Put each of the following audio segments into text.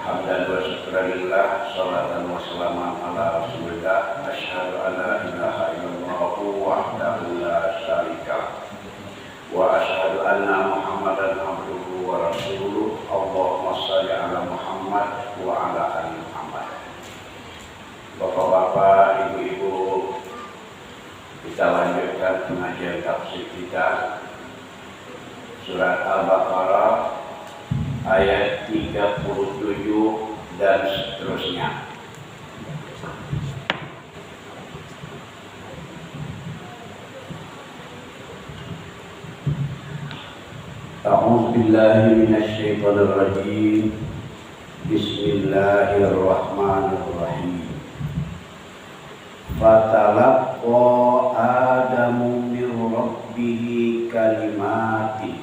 Hamdan wa syukranillah, salatan wa salaman ala rasulillah. Asyhadu an la ilaha illallah wahdahu la syarika wa asyhadu anna Muhammadan abduhu wa rasuluh. Allahumma shalli ala Muhammad wa ala ali Muhammad. Bapak-bapak, ibu-ibu, kita lanjutkan pengajian tafsir kita surat Al-Baqarah ayat 37 dan seterusnya. A'udzu billahi minasy syaithanir rajim. Bismillahirrahmanirrahim. Fatalaqqa Adamu min rabbih kalimatin.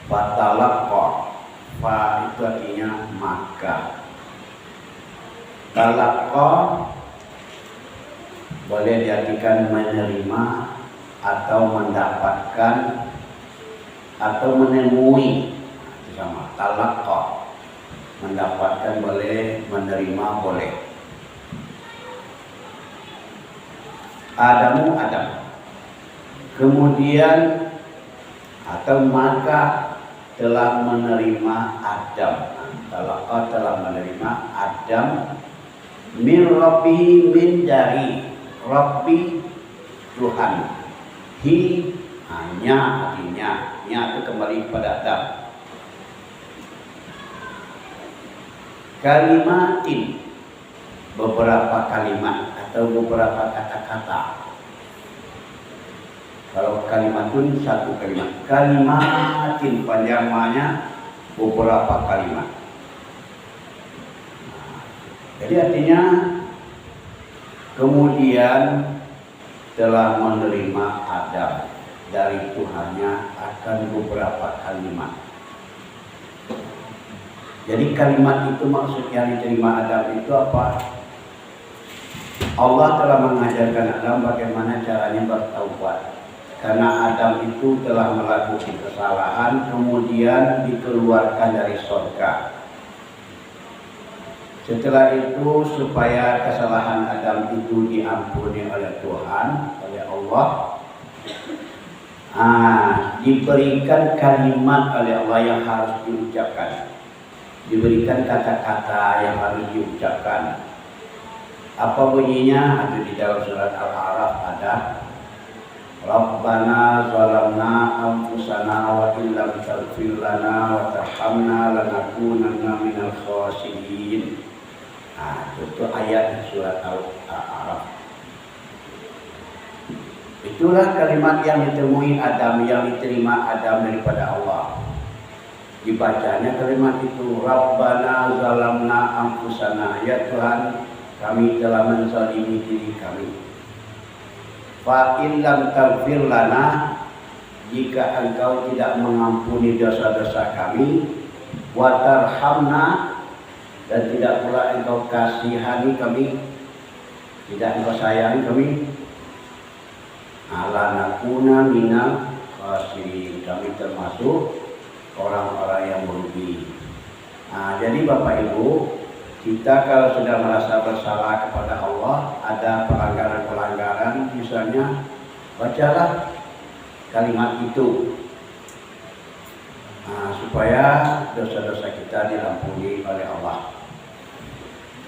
Fatalaqqa, fa itu artinya maka. Talaqqa boleh diartikan menerima atau mendapatkan atau menemui. Itu sama. Talaqqa, mendapatkan boleh, menerima boleh. Adam. Kemudian atau maka telah menerima Adam. Talaqqa telah menerima Adam min rabbi, min dari rabbi Tuhan. Hi hanya artinya itu kembali pada Adam. Kalimatin, beberapa kalimat atau beberapa kata-kata. Kalau kalimatun satu kalimat, kalimatin panjangnya beberapa kalimat. Jadi artinya kemudian telah menerima Adam dari Tuhannya akan beberapa kalimat. Jadi kalimat itu maksudnya diterima Adam itu apa? Allah telah mengajarkan Adam bagaimana caranya bertaubat. Karena Adam itu telah melakukan kesalahan, kemudian dikeluarkan dari surga. Setelah itu supaya kesalahan Adam itu diampuni oleh Tuhan, oleh Allah, diberikan kalimat oleh Allah yang harus diucapkan. Diberikan kata-kata yang harus diucapkan. Apa bunyinya? Itu di dalam surat Al-A'raf ada. Rabbana zalamna anfusana wa illam taghfir lana wa tarhamna lanakunanna minal khasirin. Itu ayat surat Al-A'raf. Itulah kalimat yang ditemui Adam, yang diterima Adam daripada Allah. Dibacanya kalimat itu, Rabbana zalamna anfusana, ya Tuhan, kami telah menzalimi diri kami. Fa in lam taghfir lana, jika engkau tidak mengampuni dosa-dosa kami, wa tarhamna, dan tidak pula engkau kasihani kami, tidak engkau sayangi kami, alanakuna minal khasirin, kami termasuk orang-orang yang merugi. Jadi Bapak Ibu, kita kalau sudah merasa bersalah kepada Allah, ada pelanggaran-pelanggaran, misalnya bacalah kalimat itu, supaya dosa-dosa kita diampuni oleh Allah.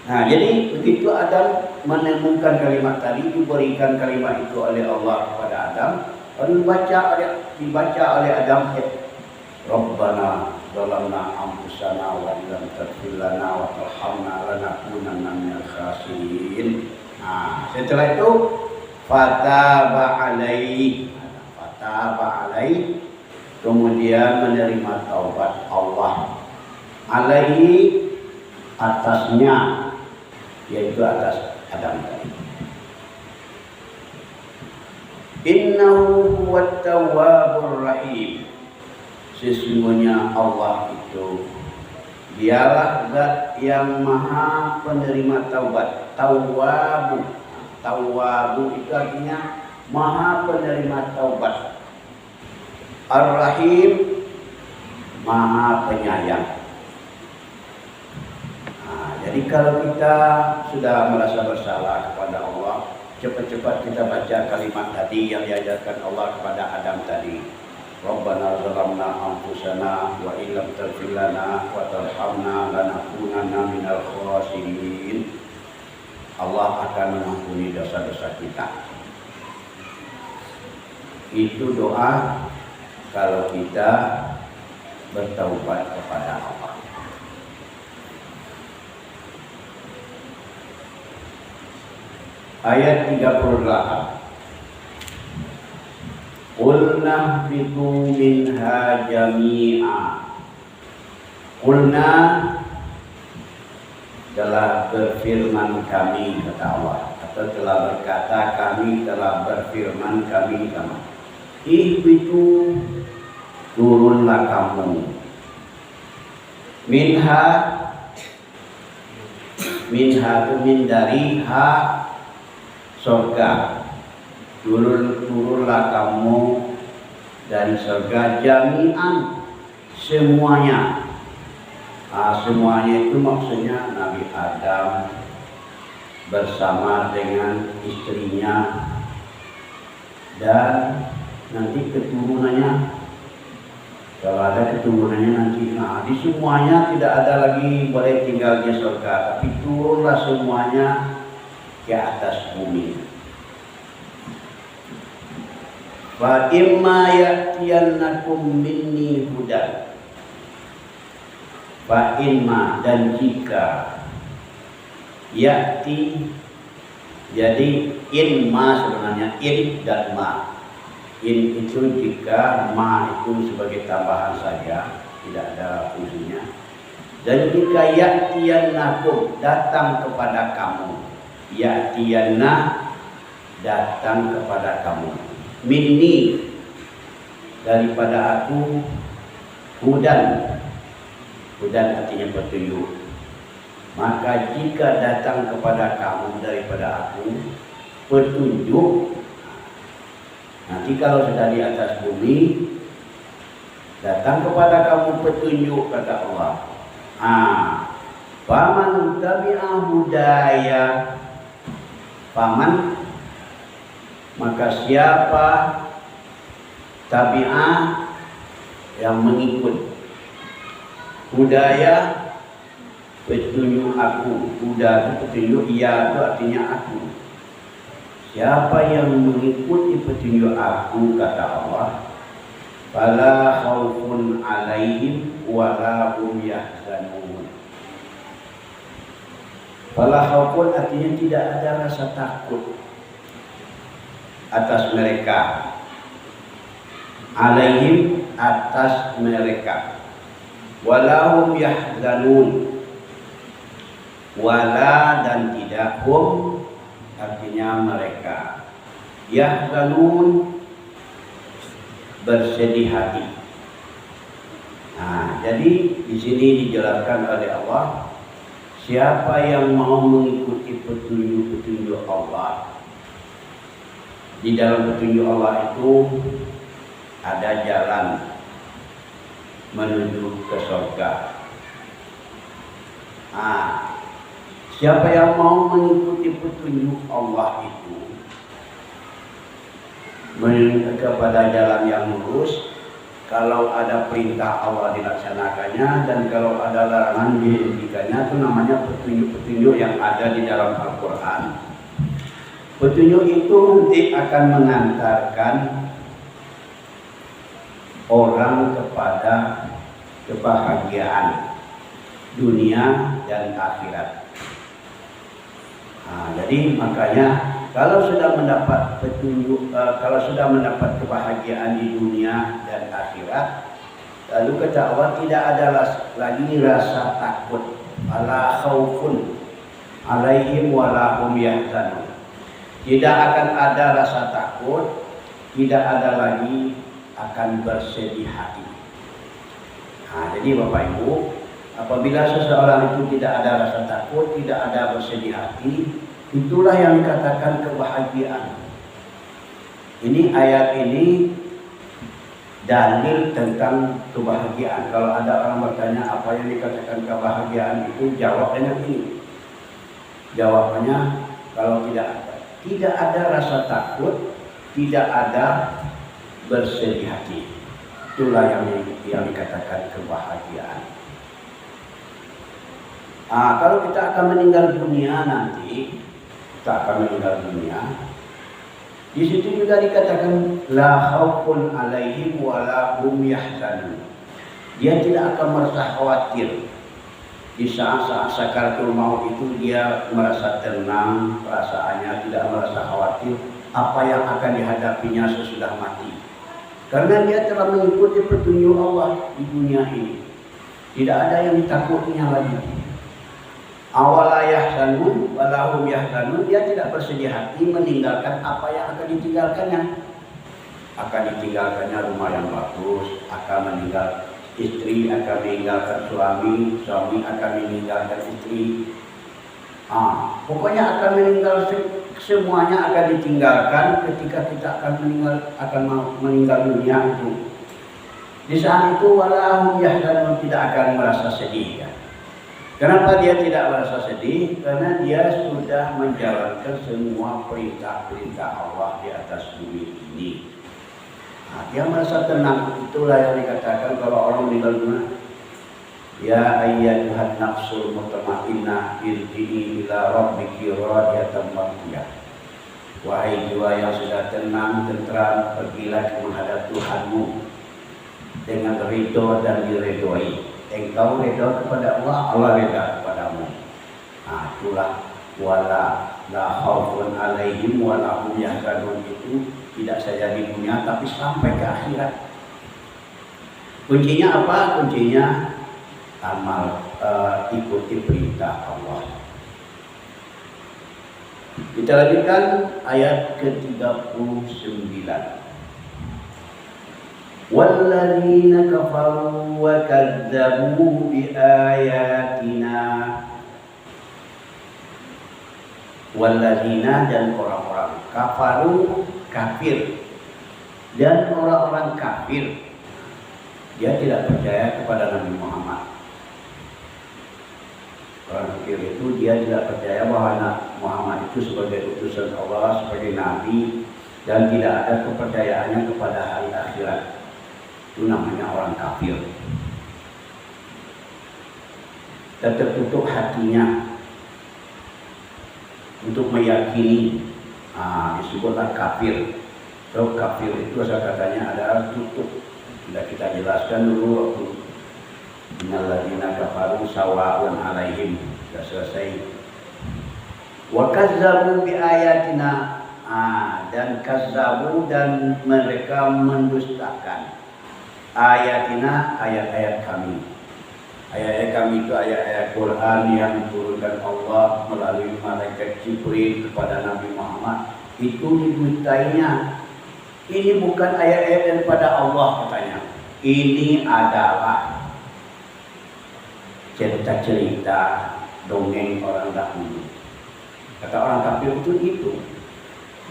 Jadi begitu Adam menemukan kalimat tadi, diberikan kalimat itu oleh Allah kepada Adam, lalu dibaca oleh Adam, Rabbana zalamna anfusana wa illam taghfir lana wa tarhamna lanakunanna minal khasirin. Setelah itu fataba alaihi, kemudian menerima taubat Allah. Alaihi, atasnya, yaitu atas Adam tadi. Innahu huwat tawwabur rahim. Sesungguhnya Allah itu dialah zat yang maha penerima taubat. Tawwabu itu artinya maha penerima taubat. Ar-Rahim, maha penyayang. Jadi kalau kita sudah merasa bersalah kepada Allah, cepat-cepat kita baca kalimat tadi yang diajarkan Allah kepada Adam tadi. Rabbana zalamna anfusana wa illam taghfir lana wa tarhamna lanakunanna minal khasirin. Allah akan mengampuni dosa-dosa kita. Itu doa kalau kita bertaubat kepada Allah. Ayat 38. Qulna bitu minha jami'a. Qulna telah berfirman kami, kata Allah, atau telah berkata kami, telah berfirman kami. Ihbitu, turunlah kamu. Minha itu min dari ha surga. Turunlah kamu dari surga jami'an, semuanya. Semuanya itu maksudnya Nabi Adam bersama dengan istrinya dan nanti keturunannya. Kalau ada keturunannya nanti, di semuanya tidak ada lagi boleh tinggal di surga, tapi turunlah semuanya ke atas bumi. Fa imma ya'tiyannakum minni hudan. Fa imma, dan jika, ya'ti, jadi in ma sebenarnya, in dan ma. In itu jika, ma itu sebagai tambahan saja, tidak ada fungsinya. Dan jika ya'tiyannakum, datang kepada kamu. Ya'tiyanna, datang kepada kamu. Minni, daripada aku, hudan. Hudan artinya petunjuk. Maka jika datang kepada kamu daripada aku petunjuk, nanti kalau sudah di atas bumi, datang kepada kamu petunjuk, kata Allah. Faman tabi'a hudaya, faman, maka siapa tabi'ah, yang mengikut, hudaya petunjuk aku. Huda itu petunjuk, iya itu artinya aku. Siapa yang mengikuti petunjuk aku, kata Allah, fala khaufun alaihim wala hum yahzanun. Fala khaufun artinya tidak ada rasa takut atas mereka. Alaihim, atas mereka. Walahum yahzanun. Wala dan tidak, hum artinya mereka. Yahzanun, bersedih hati. Jadi di sini dijelaskan oleh Allah, siapa yang mau mengikuti petunjuk-petunjuk Allah. Di dalam petunjuk Allah itu ada jalan menuju ke surga. Siapa yang mau mengikuti petunjuk Allah itu menuju kepada jalan yang lurus, kalau ada perintah Allah dilaksanakannya, dan kalau ada larangan dihentikannya, itu namanya petunjuk-petunjuk yang ada di dalam Al-Quran. Petunjuk itu nanti akan mengantarkan orang kepada kebahagiaan dunia dan akhirat. Jadi makanya kalau sudah mendapat petunjuk, kalau sudah mendapat kebahagiaan di dunia dan akhirat, lalu kata Allah tidak ada lagi rasa takut. Ala khaufun alaihim wala hum yahzanun. Tidak akan ada rasa takut, tidak ada lagi akan bersedih hati. Jadi Bapak Ibu, apabila seseorang itu tidak ada rasa takut, tidak ada bersedih hati, itulah yang dikatakan kebahagiaan. Ini ayat ini dalil tentang kebahagiaan. Kalau ada orang bertanya apa yang dikatakan kebahagiaan itu, jawabnya ini. Jawabannya kalau tidak ada rasa takut, tidak ada bersedih hati. Itulah yang dikatakan kebahagiaan. Kalau kita akan meninggal dunia nanti, di situ juga dikatakan la khaufun alaihim wa la hum yahzanun. Dia tidak akan merasa khawatir. Di saat-saat sakaratul maut itu dia merasa tenang, perasaannya tidak merasa khawatir apa yang akan dihadapinya sesudah mati. Karena dia telah mengikuti petunjuk Allah di dunia ini. Tidak ada yang ditakutinya lagi. Awala yahzanun wa lahum yahzanun, dia tidak bersedih hati meninggalkan apa yang akan ditinggalkannya. Akan ditinggalkannya rumah yang bagus, akan meninggal istri, akan meninggalkan suami, suami akan meninggalkan istri. Pokoknya akan meninggal, semuanya akan ditinggalkan ketika kita akan meninggal dunia itu. Di saat itu walahum yahzanun, tidak akan merasa sedih ya. Kenapa dia tidak merasa sedih? Karena dia sudah menjalankan semua perintah-perintah Allah di atas bumi ini. Dia merasa tenang. Itulah yang dikatakan kalau orang meninggal dunia, ya ayyatuhan nafsul mutmainnah irji'i ila rabbiki radiyatan mardiyah. Wahai jiwa yang sudah tenang, tentram, pergilah menghadap Tuhanmu dengan ridho dan diridhoi. Engkau ridho kepada Allah, Allah ridha kepadamu. Itulah wala la khaufun alaihim wa la hum yahzanun, itu tidak saja di dunia tapi sampai ke akhirat. Kuncinya apa? Kuncinya amal, ikuti perintah Allah. Kita lanjutkan ayat ke-39. Walladzina kafaru wa kadzdzabu biayatina. Walladzina, dan orang-orang kafaru, kafir, dan orang-orang kafir, dia tidak percaya kepada Nabi Muhammad. Orang kafir itu dia tidak percaya bahwa Muhammad itu sebagai utusan Allah, sebagai nabi, dan tidak ada kepercayaannya kepada hari akhirat. Itu namanya orang kafir. Dan tertutup hatinya untuk meyakini, disebutlah kafir. So kafir itu katanya adalah tutup. Sudah kita jelaskan dulu waktu innalladzina kafaru sawa'un alaihim, sudah selesai. Wa kazzabu bi ayatina, dan kazzabu, dan mereka mendustakan ayatina, ayat-ayat kami. Ayat-ayat kami itu ayat-ayat Quran yang diturunkan Allah melalui malaikat Jibril kepada Nabi Muhammad. Itu didustainya. Ini bukan ayat-ayat daripada Allah katanya. Ini adalah cerita-cerita dongeng orang dahulu. Kata orang kafir itu.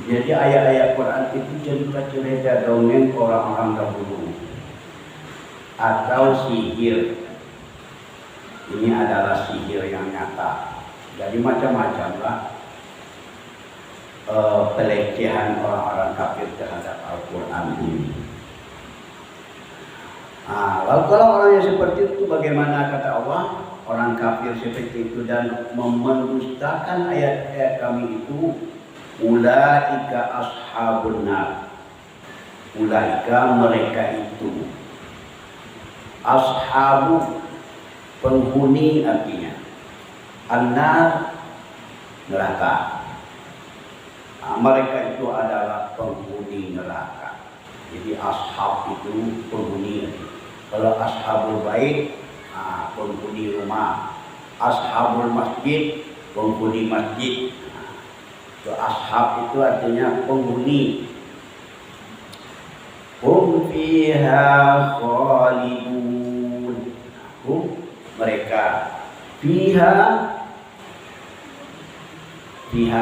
Jadi ayat-ayat Quran itu cerita-cerita dongeng orang-orang dahulu. Atau sihir. Ini adalah sihir yang nyata. Jadi macam-macam lah pelecehan orang-orang kafir terhadap Al-Quran ini. Lalu kalau orang yang seperti itu bagaimana? Kata Allah, orang kafir seperti itu dan mendustakan ayat-ayat kami itu, ulaika ashabun nar. Ulaika, mereka itu. Ashabu, penghuni artinya. An-nar, neraka. Mereka itu adalah penghuni neraka. Jadi ashab itu penghuni. Kalau ashabul bait, penghuni rumah. Ashabul masjid, penghuni masjid. Ashab itu artinya penghuni. Hum fiha khalidun. Mereka fiha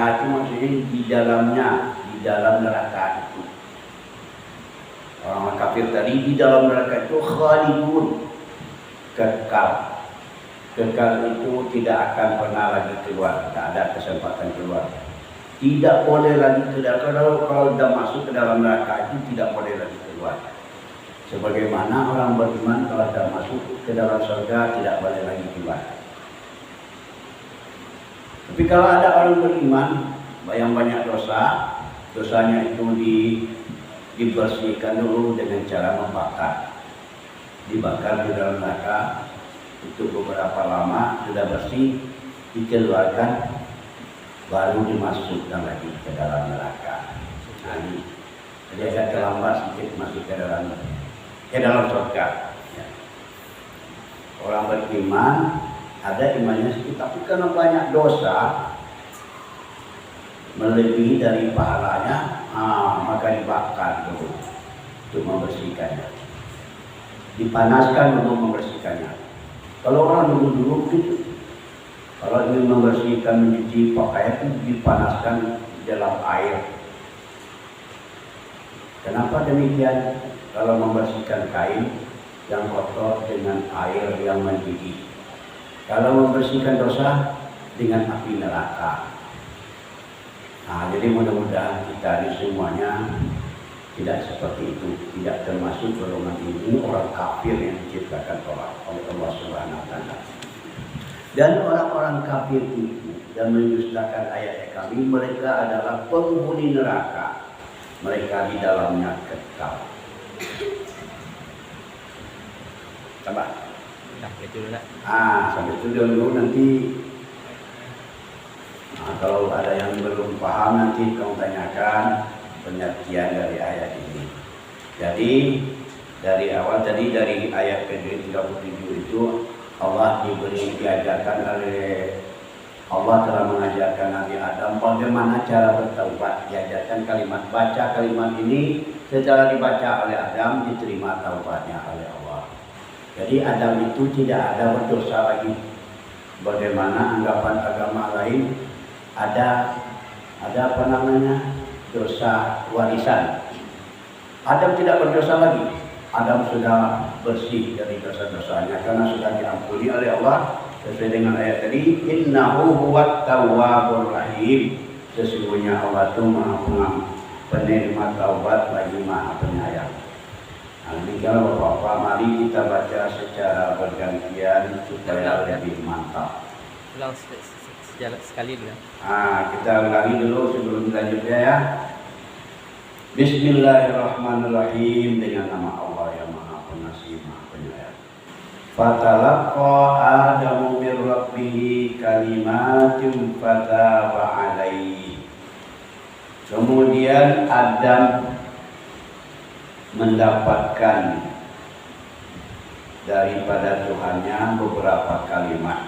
itu maksudnya di dalamnya, di dalam neraka itu. Orang kafir tadi di dalam neraka itu khalidun, kekal. kekal itu tidak akan pernah lagi keluar, tak ada kesempatan keluar. Tidak boleh lagi keluar. Kalau sudah masuk ke dalam neraka itu tidak boleh lagi keluar. Sebagaimana orang beriman kalau sudah masuk ke dalam surga tidak boleh lagi keluar. Tapi kalau ada orang beriman yang banyak dosa, dosanya itu dibersihkan dulu dengan cara membakar. Dibakar di dalam neraka itu beberapa lama sudah bersih, dikeluarkan, baru dimasukkan lagi ke dalam neraka. Jadi agak terlambat sedikit masuk ke dalam surga. Ya. Orang beriman ada imannya sedikit, tapi karena banyak dosa melebihi dari pahalanya, maka dibakar dulu untuk membersihkannya. Dipanaskan untuk membersihkannya. Kalau orang dulu gitu, kalau ingin membersihkan mencuci pakaian itu dipanaskan dalam air. Kenapa demikian? Kalau membersihkan kain yang kotor dengan air yang mendidih. Kalau membersihkan dosa dengan api neraka. Jadi mudah-mudahan kita di semuanya tidak seperti itu, tidak termasuk golongan ini orang kafir yang diciptakan oleh Allah Subhanahu wa taala. Dan orang-orang kafir itu dan mendustakan ayat kami, mereka adalah penghuni neraka. Mereka di dalamnya kekal. Coba. Sampai itu dulu. Sampai itu dulu nanti. Kalau ada yang belum paham nanti kamu tanyakan pengertian dari ayat ini. Jadi dari awal tadi dari ayat ke-37 itu Allah diajarkan oleh Allah telah mengajarkan Nabi Adam bagaimana cara bertaubat. Diajarkan kalimat, baca kalimat ini, setelah dibaca oleh Adam diterima taubatnya oleh Allah. Jadi Adam itu tidak ada berdosa lagi. Bagaimana anggapan agama lain ada apa namanya? Dosa warisan. Adam tidak berdosa lagi. Adam sudah bersih dari dosa-dosanya karena sudah diampuni oleh Allah sesuai dengan ayat tadi, innahu huwat tawwabur rahim. Sesungguhnya Allah itu Maha penerima taubat lagi Maha penyayang. Demikianlah Bapak-bapak, mari kita baca secara bergantian supaya lebih mantap. Ulang sekali dulu. Kita ulangi dulu sebelum selanjutnya ya. Bismillahirrahmanirrahim, dengan nama Allah yang Maha Pengasih Maha Penyayang. Fatalaqa Adamu min Rabbih kalimatin fataba alaihi. Kemudian Adam mendapatkan daripada Tuhannya beberapa kalimat.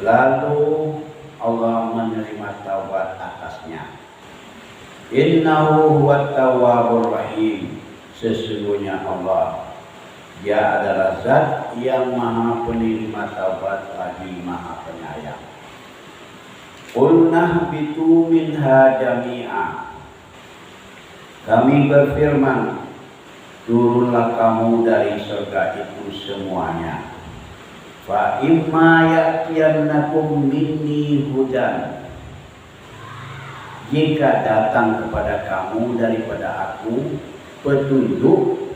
Lalu Allah menerima taubat atasnya. Innahu huwat tawwabur rahim. Sesungguhnya Allah, Dia adalah zat yang Maha penerima taubat lagi Maha penyayang. Qulna bitu minha jami'a. Kami berfirman, turunlah kamu dari surga itu semuanya. Fa imma ya'tiyannakum minni hudan. Jika datang kepada kamu daripada aku petunjuk,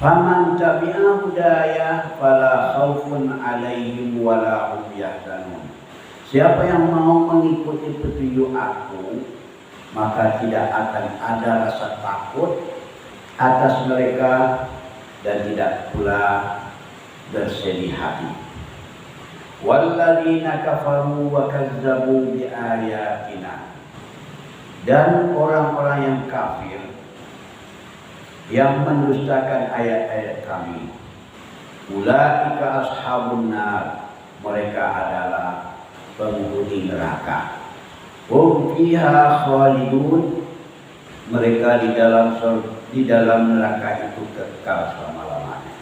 faman tabi'a hudaya fala khaufun 'alaihim wala hum yahzanun. Siapa yang mau mengikuti petunjuk aku, maka tidak akan ada rasa takut atas mereka dan tidak pula bersedih hati. Walladzina kafaru wa kazzabu bi ayatina. Dan orang-orang yang kafir yang mendustakan ayat-ayat kami, ulaika ashabun nar, mereka adalah penghuni neraka. Hum fiha khalidun, mereka di dalam neraka itu kekal selama-lamanya.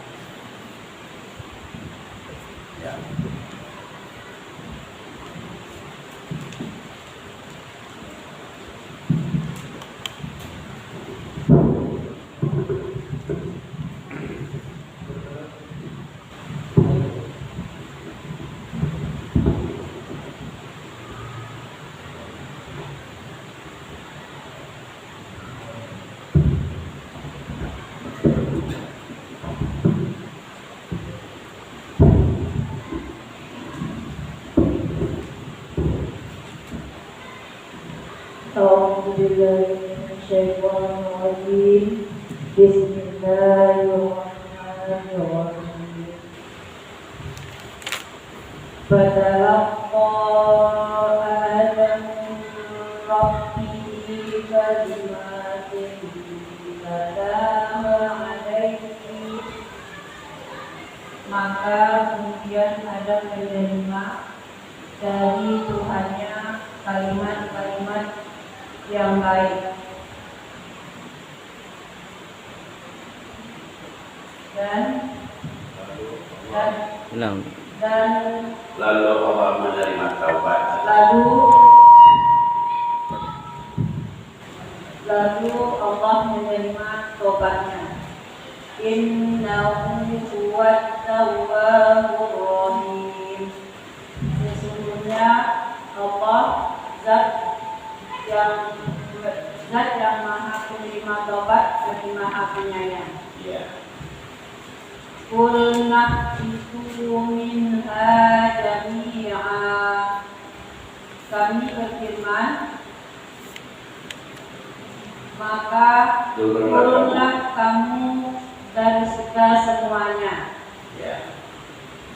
Ya. بالله من الشيطان الرجيم بسم الله الرحمن الرحيم فتلقى آدم من ربه كلمات فتاب عليه. Maka kemudian Adam menerima dari Tuhannya kalimat-kalimat yang baik dan Ulang. lalu Allah menerima taubat. Lalu Allah menerima taubatnya. Innahu huwat tawwabur rahim. Sesungguhnya Allah zat yang maha penerima taubat dan maha penyayang. Qulna itu minha jami'a. Kami berfirman, maka turunlah kamu dari segala semuanya.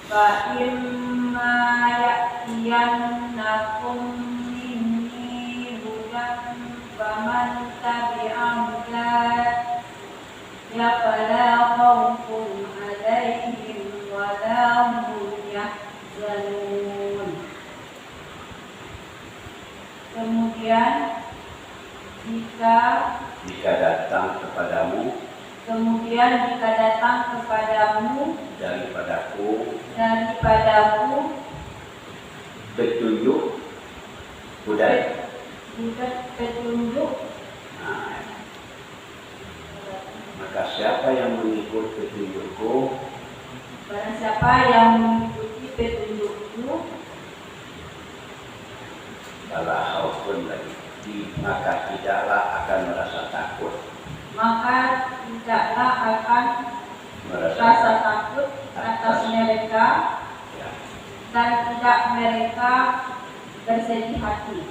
Fa imma ya'tiyannakum minni hudan faman tabi'a hudaya fala khawfun 'alaihim wa la hum yahzanun. Kemudian jika datang kepadamu daripadaku petunjuk maka siapa yang mengikut petunjukku, barang siapa yang mengikuti petunjukku, fala khaufun lagi, maka tidaklah akan merasa takut. Rasa takut atas mereka dan tidak mereka bersedih hati.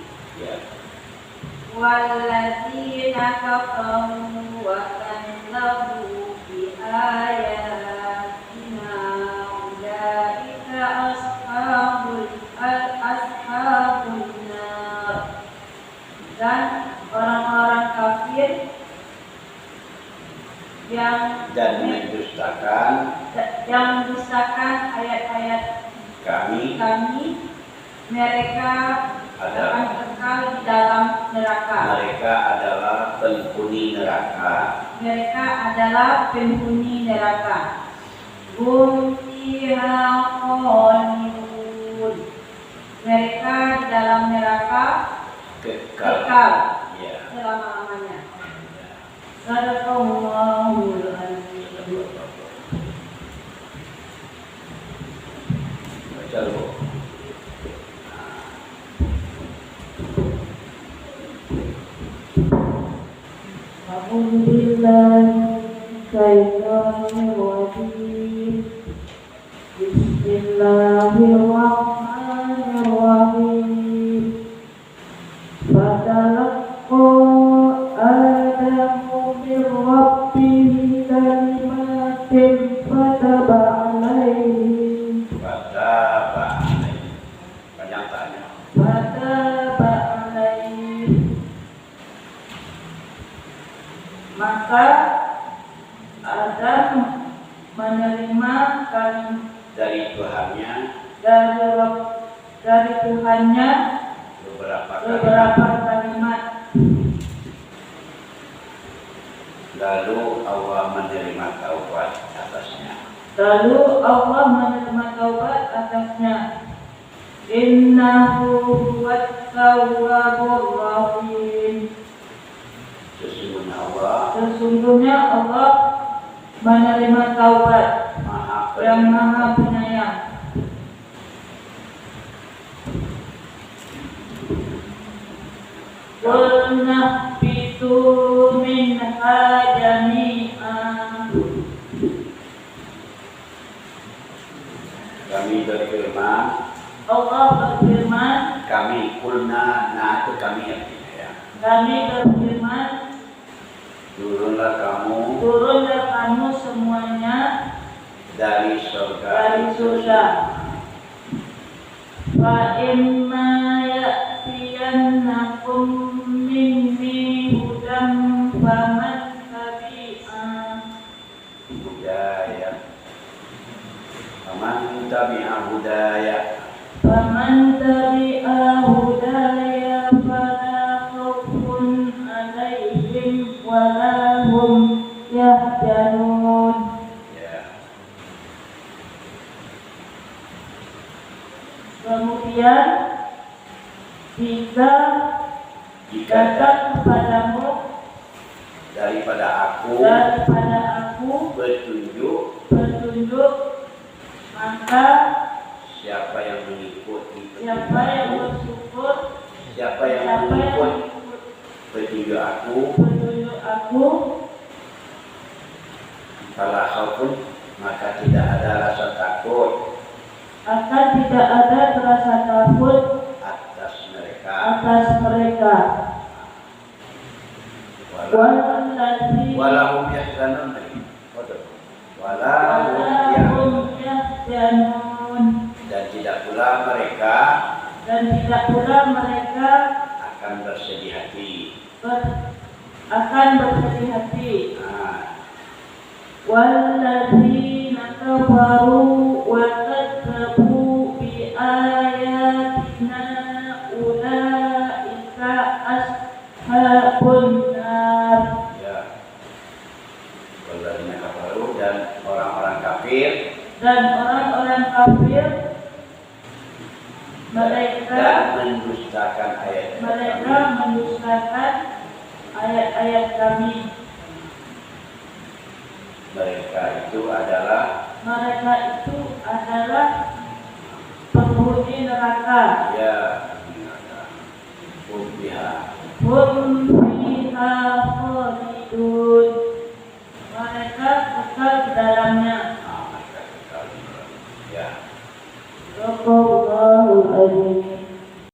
Walladzina kafaru wa kadzabu bi ayatina ulaika ashabun nar. Dan orang-orang kafir yang mendustakan ayat-ayat kami, mereka akan kekal di dalam neraka. Mereka adalah penghuni neraka. Hum fiha khalidun. Mereka di dalam neraka kekal selama-lamanya. Sadaqallahul azim. A'udzu billahi minasyaitonir rajim. Bismillahirrahmanirrahim. Fatalaqqa Adamu min rabbih kalimatin fataba alaihi. Maka Adam menerima dari Tuhannya beberapa kalimat. Lalu Allah menerima taubat atasnya. Innahu huwat tawwabur rahim. Sesungguhnya Allah menerima taubat yang maha penyayang. Qulna bitu minha jami'an. Kami berfirman, Allah berfirman, kami kulna, nah itu kami artinya ya. Kami berfirman, turunlah kamu semuanya dari surga. Fa imma ya'tiyannakum minni hudan faman tabi'a hudaya fala khaufun 'alaihim wala hum yahzanun. Ya. Kemudian jika datang kepadamu daripada aku petunjuk, maka siapa yang mengikut petunjuk aku, fala khaufun, maka tidak ada rasa takut atas mereka. Walahum yahzanun. Dan tidak pula mereka akan bersedih hati. Walladzina kafaru wa kadzabu bi ayatina ulaika ashabun nar. Ya. Walladzina kafaru, dan orang-orang kafir mereka mendustakan ayat-ayat kami. Mereka itu adalah penghuni neraka. Ya, hum fiha khalidun.